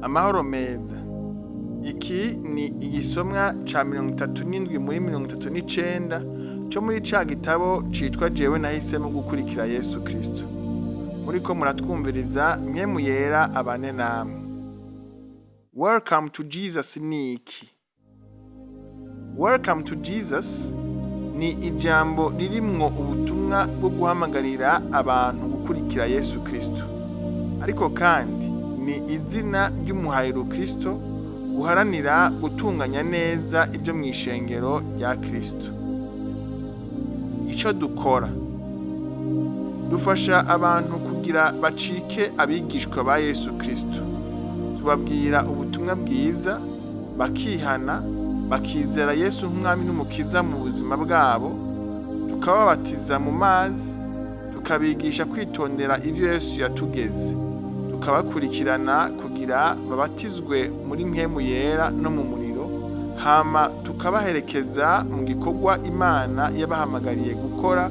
Amahoro meza. Iki ni igisomwa ca 37 muri 39 cyo muri ca gitabo citwa jewe nahisemo gukurikira Yesu Kristo. Muriko muratwumviriza mpemu yera abane namwe. Welcome to Jesus ni iki? Welcome to Jesus ni ijambo ririmwo ubutumwa bwo guhamagarira abantu gukurikira Yesu Kristo. Ariko kandi ni izina ry'umuhayiro Kristo uharanira gutunganya neza ibyo mw'ishengero rya Kristo. Ico dukora, dufasha abantu kugira bacike abigishwa ba Yesu Kristo. Tubabwira ubutumwa bwiza, bakihana, bakizera Yesu nk'umwami n'umukiza mu buzima bwabo, tukababatiza mu mazi, tukabigisha kwitondera ibyo Yesu yatugeze, tukabakurikirana kugira babatizwe muri mpemu yera no mu muriro, hama tukabaherekeza mu gikorwa Imana yabahamagariye gukora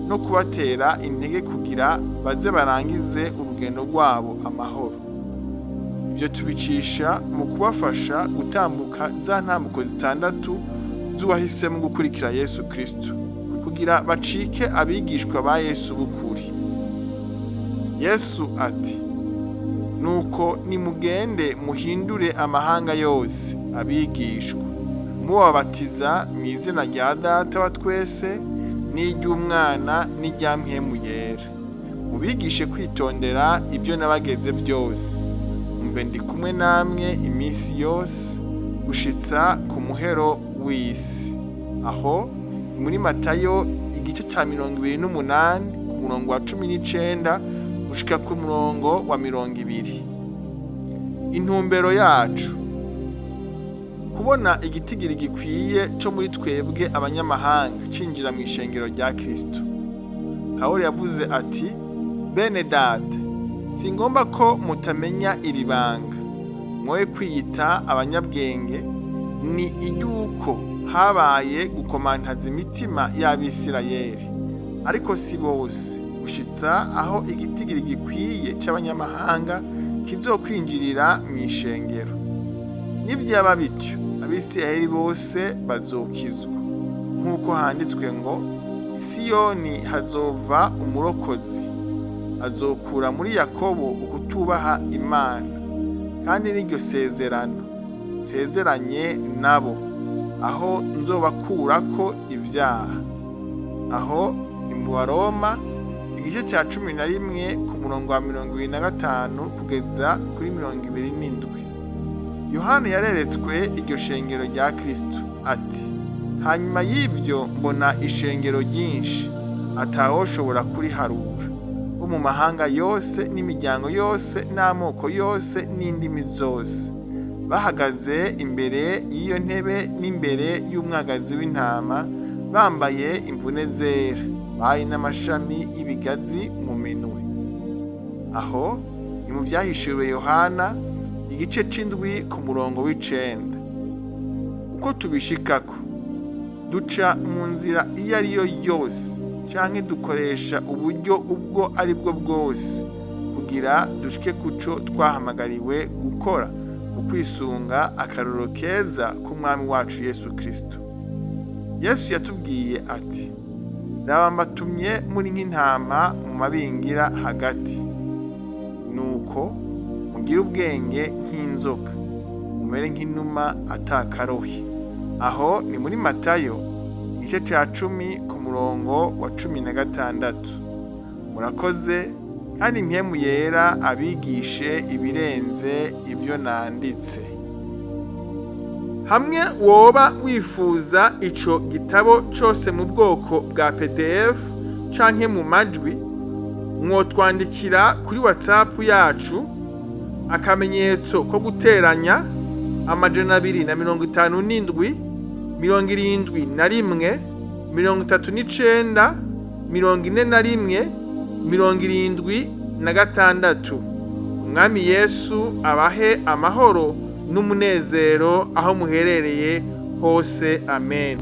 no kubatera intege kugira baze barangize urugendo rwabo amahoro. Ibyo tubicisha mu kubafasha gutambuka za ntambuko zitandatu z'uwahisemo gukurikira Yesu Kristo kugira bacike abigishwa ba Yesu b'ukuri. Yesu ati, nuko nimugende muhindure amahanga yose abigishwa, mubabatiza mu izina rya Data wa twese n'iry'Umwana n'irya mpemu yera, mubigishe kwitondera ibyo nabageze byose. Mbe ndi kumwe namwe iminsi yose gushitsa ku muhero w'isi. Aho muri Matayo igice ca 28 ku murongo wa 19 gushika ku murongo wa 20. Intumbero yacu kubona igitigiri gikwiye cyo muri twebwe abanyamahanga cinjira mu ishengero rya Kristo. Pawulo yavuze ati, bene data, singomba ko mutamenya iri banga, mwoye kwiyita abanyabwenge, ni iryuko habaye gukomantaza imitima y'Abisirayeli, ariko si bose, gushitsa aho igitigiri gikwiye c'abanyamahanga kizokwinjirira mu ishengero. Nibyaba bityo, Abisirayeli bose bazokizwa, nk'uko handitswe ngo, Siyoni hazova umurokozi, azokura muri Yakobo ukutubaha Imana, kandi n'iryo sezerano nsezeranye nabo, aho nzobakurako ibyaha. Aho ni mu Baroma igice ca 11 ku murongo wa 25 kugeza kuri 27. Yohana yareretswe iryo shengero rya Kristo ati, hanyuma y'ibyo mbona ishengero ryinshi atawoshobora kuriharura, bo mu mahanga yose n'imiryango yose n'amoko yose n'indimi zose, bahagaze imbere y'iyo ntebe n'imbere y'umwagazi w'intama, bambaye imvune zera, bari n'amashami y'ibigazi mu minwe. Aho ni mu vyahishuriwe Yohana igice c'indwi ku murongo w'9. Uko tubishikako, duca mu nzira iyo ariyo yose canke dukoresha uburyo ubwo ari bwo bwose kugira dushike kuco twahamagariwe gukora, ukwisunga akarorero keza k'umwami wacu Yesu Kristo. Yesu yatubwiye ati, raba mbatumye muri nk'intama mu mabingira hagati, nuko mugire ubwenge nk'inzoka, mumere nk'inuma atakarohe. Aho ni muri Matayo igice ca 10 ku murongo wa 16. Murakoze, kandi mpemu yera abigishe ibirenze ibyo nanditse. Hamwe woba wifuza ico gitabo cose mu bwoko bwa PDF canke mu majwi, mwotwandikira kuri WhatsApp yacu akamenyetso ko guteranya 257 71 39 41 76. Umwami Yesu abahe amahoro n'umunezero aho muherereye hose. Amen.